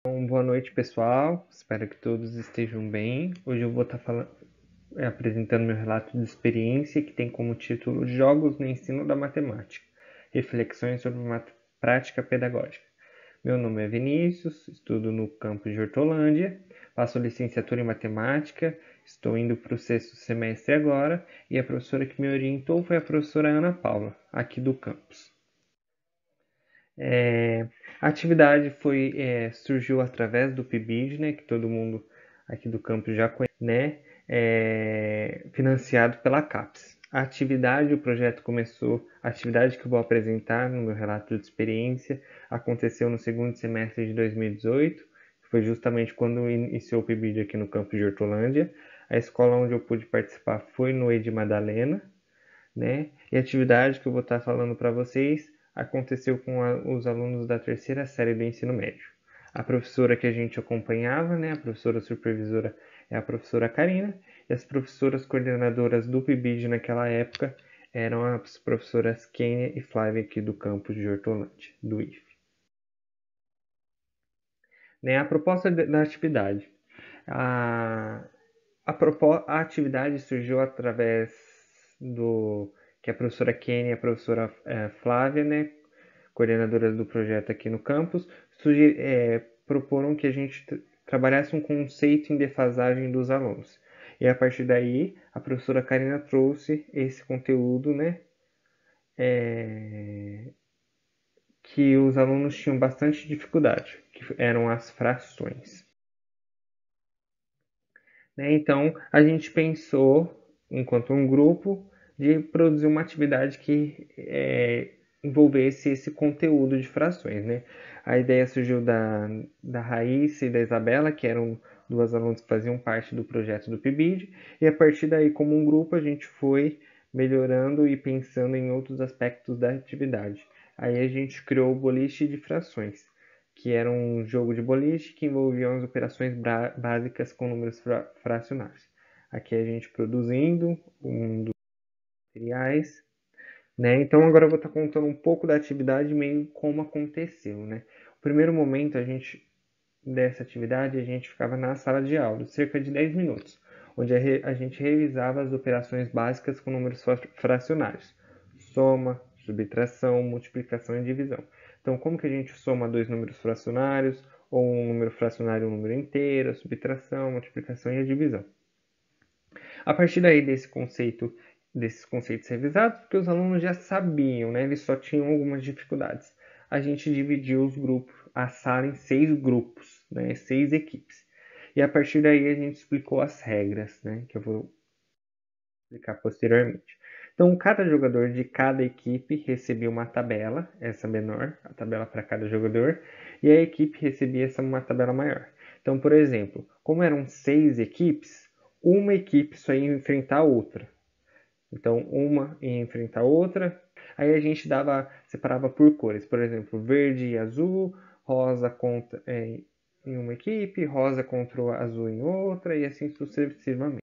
Boa noite, pessoal. Espero que todos estejam bem. Hoje eu vou estar apresentando meu relato de experiência que tem como título Jogos no Ensino da Matemática, Reflexões sobre uma Prática Pedagógica. Meu nome é Vinícius, estudo no campus de Hortolândia, faço licenciatura em Matemática, estou indo para o sexto semestre agora e a professora que me orientou foi a professora Ana Paula, aqui do campus. A atividade surgiu através do PIBID, né, que todo mundo aqui do campo já conhece, né, financiado pela CAPES. O projeto começou, a atividade que eu vou apresentar no meu relato de experiência aconteceu no segundo semestre de 2018, que foi justamente quando iniciou o PIBID aqui no campo de Hortolândia. A escola onde eu pude participar foi no Edi Madalena, né? E a atividade que eu vou estar falando para vocês aconteceu com os alunos da terceira série do ensino médio. A professora que a gente acompanhava, né, a professora supervisora é a professora Karina, e as professoras coordenadoras do PIBID naquela época eram as professoras Kênia e Flávia aqui do campus de Hortolândia, do IF. Né, a proposta da atividade. A, a atividade surgiu através do que a professora Kenny e a professora Flávia, né, coordenadoras do projeto aqui no campus, proporam que a gente trabalhasse um conceito em defasagem dos alunos. E a partir daí, a professora Karina trouxe esse conteúdo, né, que os alunos tinham bastante dificuldade, que eram as frações. Né? Então, a gente pensou, enquanto um grupo, de produzir uma atividade que envolvesse esse conteúdo de frações. Né? A ideia surgiu da Raíssa e da Isabela, que eram duas alunas que faziam parte do projeto do PIBID, e a partir daí, como um grupo, a gente foi melhorando e pensando em outros aspectos da atividade. Aí a gente criou o boliche de frações, que era um jogo de boliche que envolvia as operações básicas com números fracionários. Aqui a gente produzindo um dos materiais, né? Então agora eu vou estar contando um pouco da atividade, meio como aconteceu, né? O primeiro momento dessa atividade a gente ficava na sala de aula, cerca de 10 minutos, onde a gente revisava as operações básicas com números fracionários, soma, subtração, multiplicação e divisão. Então, como que a gente soma dois números fracionários, ou um número fracionário e um número inteiro, a subtração, multiplicação e a divisão. A partir daí desses conceitos revisados, porque os alunos já sabiam, né? Eles só tinham algumas dificuldades. A gente dividiu os grupos, a sala em 6 grupos, né? 6 equipes. E a partir daí a gente explicou as regras, né? Que eu vou explicar posteriormente. Então, cada jogador de cada equipe recebia uma tabela, essa menor, a tabela para cada jogador, e a equipe recebia uma tabela maior. Então, por exemplo, como eram 6 equipes, uma equipe só ia enfrentar a outra. Então, uma ia enfrentar a outra. Aí a gente separava por cores, por exemplo, verde e azul, rosa em uma equipe, rosa contra o azul em outra, e assim sucessivamente.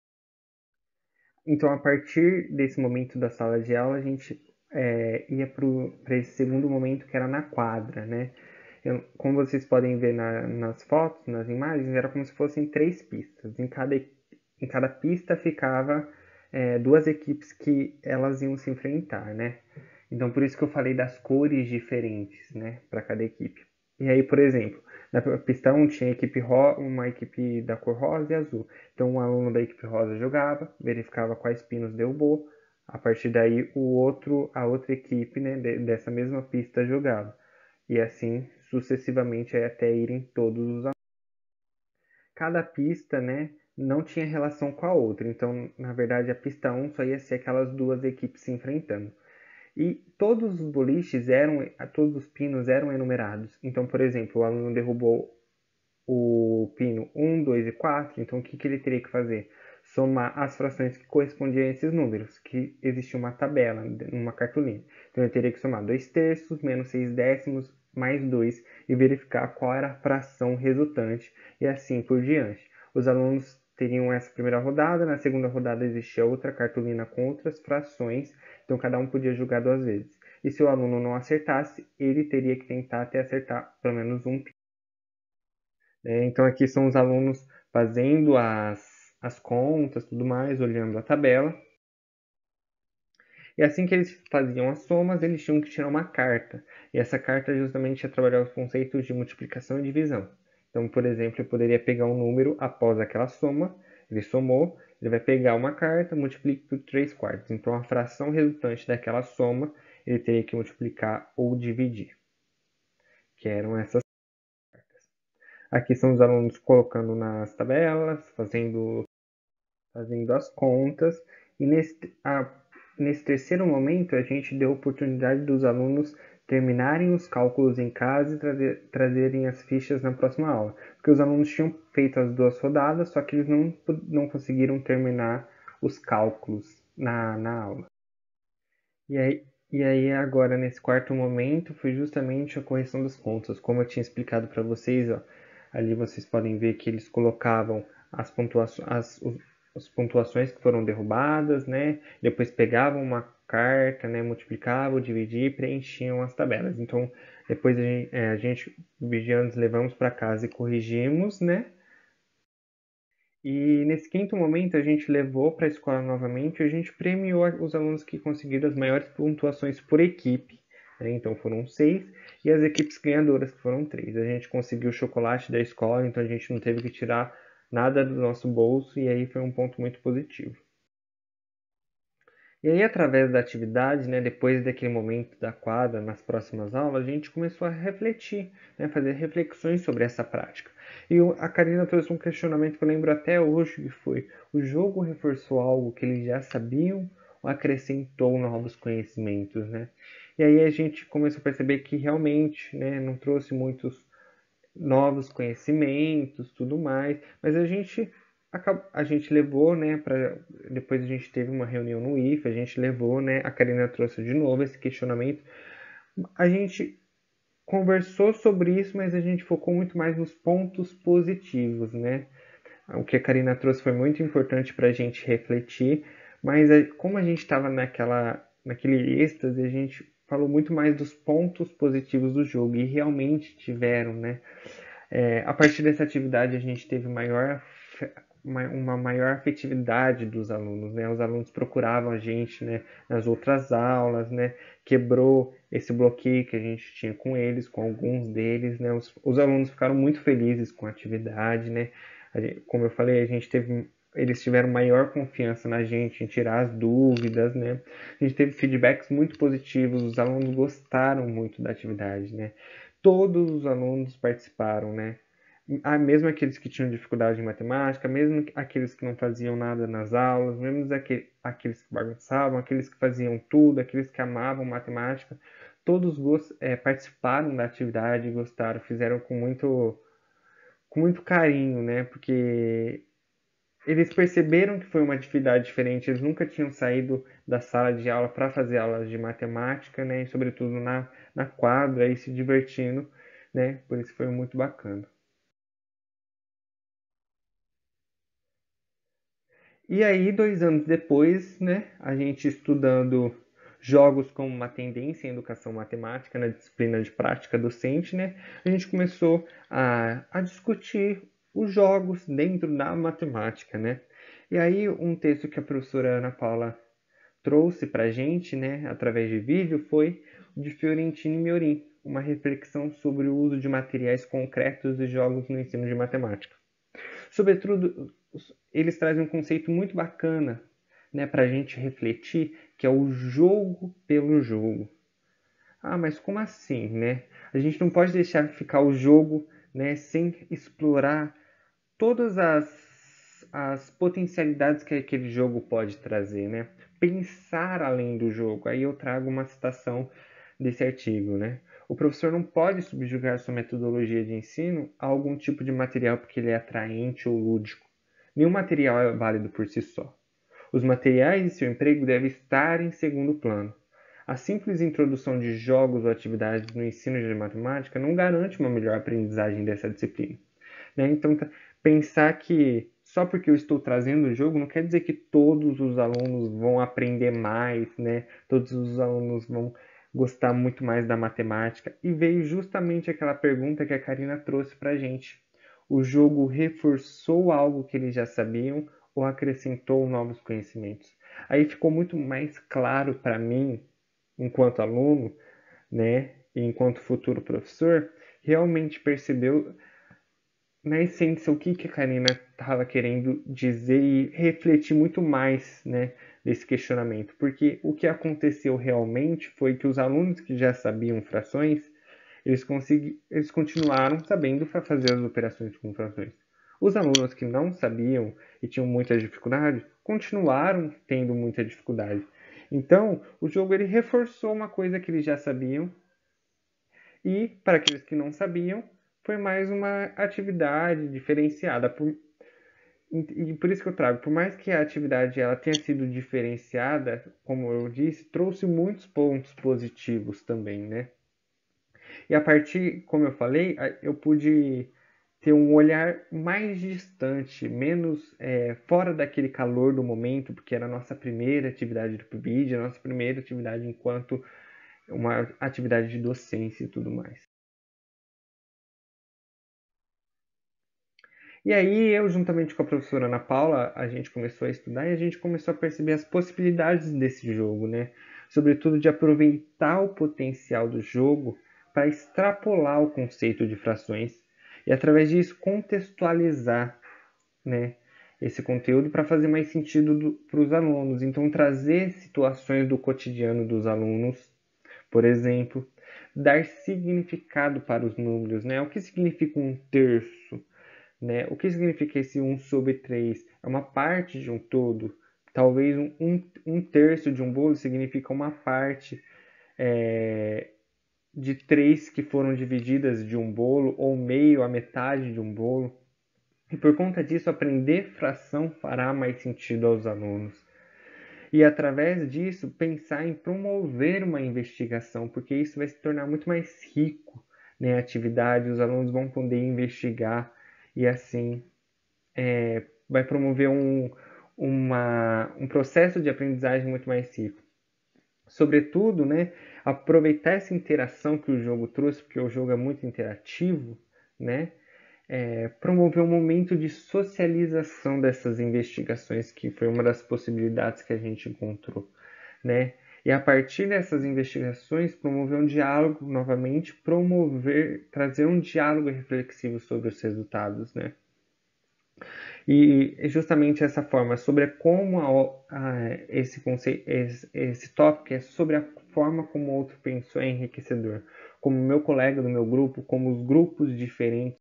Então, a partir desse momento da sala de aula, a gente ia para esse segundo momento que era na quadra, né? Como vocês podem ver nas fotos, nas imagens, era como se fossem 3 pistas. Em cada pista ficava duas equipes que elas iam se enfrentar, né? Então, por isso que eu falei das cores diferentes, né, para cada equipe. E aí, por exemplo, na pista 1 tinha uma equipe da cor rosa e azul. Então, um aluno da equipe rosa jogava, verificava quais pinos derrubou. A partir daí, a outra equipe, né, dessa mesma pista jogava. E assim sucessivamente até irem todos os alunos. Cada pista, né, não tinha relação com a outra. Então, na verdade, a pista 1 só ia ser aquelas duas equipes se enfrentando. E todos os boliches todos os pinos eram enumerados. Então, por exemplo, o aluno derrubou o pino 1, 2 e 4, então o que ele teria que fazer? Somar as frações que correspondiam a esses números, que existia uma tabela, uma cartolina. Então ele teria que somar 2 terços menos 6 décimos mais 2 e verificar qual era a fração resultante e assim por diante. Os alunos teriam essa primeira rodada, na segunda rodada existia outra cartolina com outras frações, então cada um podia jogar 2 vezes. E se o aluno não acertasse, ele teria que tentar até acertar pelo menos um. Então aqui são os alunos fazendo as contas, tudo mais, olhando a tabela. E assim que eles faziam as somas, eles tinham que tirar uma carta. E essa carta justamente ia trabalhar os conceitos de multiplicação e divisão. Então, por exemplo, eu poderia pegar um número após aquela soma, ele somou, ele vai pegar uma carta, multiplica por 3 quartos. Então, a fração resultante daquela soma, ele teria que multiplicar ou dividir, que eram essas. Aqui são os alunos colocando nas tabelas, fazendo as contas. E nesse terceiro momento, a gente deu a oportunidade dos alunos terminarem os cálculos em casa e trazerem as fichas na próxima aula. Porque os alunos tinham feito as 2 rodadas, só que eles não conseguiram terminar os cálculos na aula. E aí, agora, nesse quarto momento, foi justamente a correção das contas. Como eu tinha explicado para vocês, ó, ali vocês podem ver que eles colocavam as pontuações que foram derrubadas, né? Depois pegavam uma carta, né? Multiplicavam, dividiam e preenchiam as tabelas. Então, depois a gente vigiando, levamos para casa e corrigimos, né? E nesse quinto momento a gente levou para a escola novamente e a gente premiou os alunos que conseguiram as maiores pontuações por equipe. Né? Então foram 6 e as equipes ganhadoras que foram 3. A gente conseguiu o chocolate da escola, então a gente não teve que tirar nada do nosso bolso e aí foi um ponto muito positivo. E aí, através da atividade, né, depois daquele momento da quadra, nas próximas aulas, a gente começou a refletir, né, fazer reflexões sobre essa prática. E a Karina trouxe um questionamento que eu lembro até hoje, que foi: o jogo reforçou algo que eles já sabiam ou acrescentou novos conhecimentos, né? E aí a gente começou a perceber que realmente, né, não trouxe muitos novos conhecimentos, tudo mais, mas a gente levou, né, depois a gente teve uma reunião no IF, a gente levou, né, a Karina trouxe de novo esse questionamento, a gente conversou sobre isso, mas a gente focou muito mais nos pontos positivos, né? O que a Karina trouxe foi muito importante para a gente refletir, mas como a gente estava naquele êxtase, a gente falou muito mais dos pontos positivos do jogo, e realmente tiveram, né? A partir dessa atividade, a gente teve uma maior afetividade dos alunos, né? Os alunos procuravam a gente, né, nas outras aulas, né? Quebrou esse bloqueio que a gente tinha com eles, com alguns deles, né? Os alunos ficaram muito felizes com a atividade, né? Como eu falei, eles tiveram maior confiança na gente, em tirar as dúvidas, né? A gente teve feedbacks muito positivos, os alunos gostaram muito da atividade, né? Todos os alunos participaram, né? Mesmo aqueles que tinham dificuldade em matemática, mesmo aqueles que não faziam nada nas aulas, mesmo aqueles que bagunçavam, aqueles que faziam tudo, aqueles que amavam matemática, todos participaram da atividade, gostaram, fizeram com muito carinho, né? Porque eles perceberam que foi uma atividade diferente, eles nunca tinham saído da sala de aula para fazer aulas de matemática, né? E sobretudo na quadra e se divertindo, né? Por isso foi muito bacana. E aí, 2 anos depois, né, a gente estudando jogos como uma tendência em educação matemática, na disciplina de prática docente, né, a gente começou a discutir os jogos dentro da matemática, né. E aí, um texto que a professora Ana Paula trouxe para a gente, né, através de vídeo, foi o de Fiorentino e Miorim, uma reflexão sobre o uso de materiais concretos e jogos no ensino de matemática. Sobretudo, eles trazem um conceito muito bacana, né, para a gente refletir, que é o jogo pelo jogo. Ah, mas como assim, né? A gente não pode deixar ficar o jogo, né, sem explorar todas as potencialidades que aquele jogo pode trazer, né? Pensar além do jogo. Aí eu trago uma citação desse artigo, né? O professor não pode subjugar sua metodologia de ensino a algum tipo de material porque ele é atraente ou lúdico. Nenhum material é válido por si só. Os materiais de seu emprego devem estar em segundo plano. A simples introdução de jogos ou atividades no ensino de matemática não garante uma melhor aprendizagem dessa disciplina. Né? Então, pensar que só porque eu estou trazendo o jogo não quer dizer que todos os alunos vão aprender mais, né? Todos os alunos vão gostar muito mais da matemática. E veio justamente aquela pergunta que a Karina trouxe para a gente. O jogo reforçou algo que eles já sabiam ou acrescentou novos conhecimentos? Aí ficou muito mais claro para mim, enquanto aluno, né, e enquanto futuro professor, realmente percebeu na essência o que a Karina estava querendo dizer e refletir muito mais, né, desse questionamento, porque o que aconteceu realmente foi que os alunos que já sabiam frações, eles continuaram sabendo fazer as operações com frações. Os alunos que não sabiam e tinham muita dificuldade, continuaram tendo muita dificuldade. Então, o jogo ele reforçou uma coisa que eles já sabiam e, para aqueles que não sabiam, foi mais uma atividade diferenciada. E por isso que eu trago, por mais que a atividade ela tenha sido diferenciada, como eu disse, trouxe muitos pontos positivos também, né? E a partir, como eu falei, eu pude ter um olhar mais distante, menos fora daquele calor do momento, porque era a nossa primeira atividade do PIBID, a nossa primeira atividade enquanto uma atividade de docência e tudo mais. E aí eu, juntamente com a professora Ana Paula, a gente começou a estudar e a gente começou a perceber as possibilidades desse jogo, né? Sobretudo de aproveitar o potencial do jogo para extrapolar o conceito de frações e, através disso, contextualizar, né, esse conteúdo para fazer mais sentido para os alunos. Então, trazer situações do cotidiano dos alunos, por exemplo, dar significado para os números, né? O que significa um terço? Né? O que significa esse 1/3? É uma parte de um todo. Talvez um terço de um bolo significa uma parte de 3 que foram divididas de um bolo, ou meio a metade de um bolo. E por conta disso, aprender fração fará mais sentido aos alunos. E através disso, pensar em promover uma investigação, porque isso vai se tornar muito mais rico, né, a atividade, os alunos vão poder investigar e assim vai promover um processo de aprendizagem muito mais rico. Sobretudo, né, aproveitar essa interação que o jogo trouxe, porque o jogo é muito interativo, né, promover um momento de socialização dessas investigações, que foi uma das possibilidades que a gente encontrou, né? E a partir dessas investigações, promover um diálogo novamente, trazer um diálogo reflexivo sobre os resultados, né? E justamente essa forma sobre como esse conceito, esse tópico é sobre a forma como o outro pensou é enriquecedor. Como meu colega do meu grupo, como os grupos diferentes.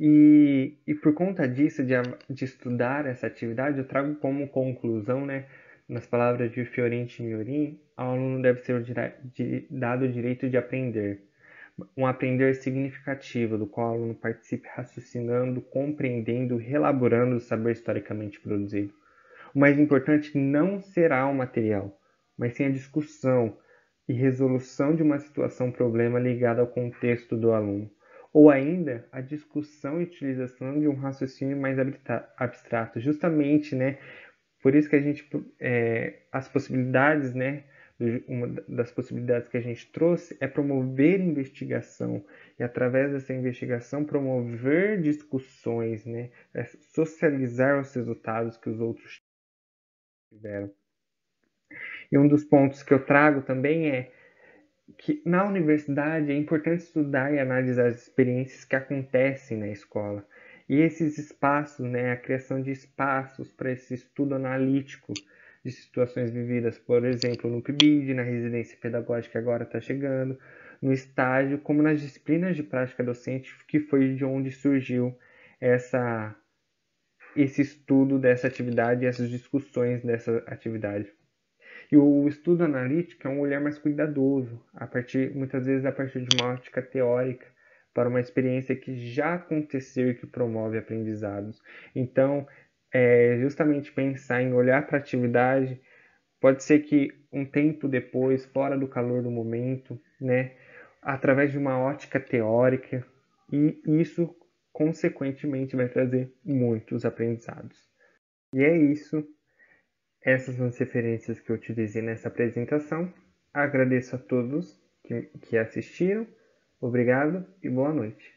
E por conta disso, de estudar essa atividade, eu trago como conclusão, né, nas palavras de Fiorentin Miorin, ao aluno deve ser dado o direito de aprender. Um aprender significativo, do qual o aluno participe raciocinando, compreendendo, relaborando o saber historicamente produzido. O mais importante não será o material, mas sim a discussão e resolução de uma situação problema ligada ao contexto do aluno, ou ainda a discussão e utilização de um raciocínio mais abstrato, justamente, né? Por isso que a gente as possibilidades, né? Uma das possibilidades que a gente trouxe é promover investigação e, através dessa investigação, promover discussões, né? Socializar os resultados que os outros tiveram. E um dos pontos que eu trago também é que na universidade é importante estudar e analisar as experiências que acontecem na escola. E esses espaços, né, a criação de espaços para esse estudo analítico de situações vividas, por exemplo, no PIBID, na residência pedagógica que agora está chegando, no estágio, como nas disciplinas de prática docente, que foi de onde surgiu esse estudo dessa atividade e essas discussões dessa atividade. E o estudo analítico é um olhar mais cuidadoso, muitas vezes a partir de uma ótica teórica, para uma experiência que já aconteceu e que promove aprendizados. Então, justamente pensar em olhar para a atividade, pode ser que um tempo depois, fora do calor do momento, né, através de uma ótica teórica, e isso, consequentemente, vai trazer muitos aprendizados. E é isso. Essas são as referências que eu utilizei nessa apresentação. Agradeço a todos que assistiram. Obrigado e boa noite.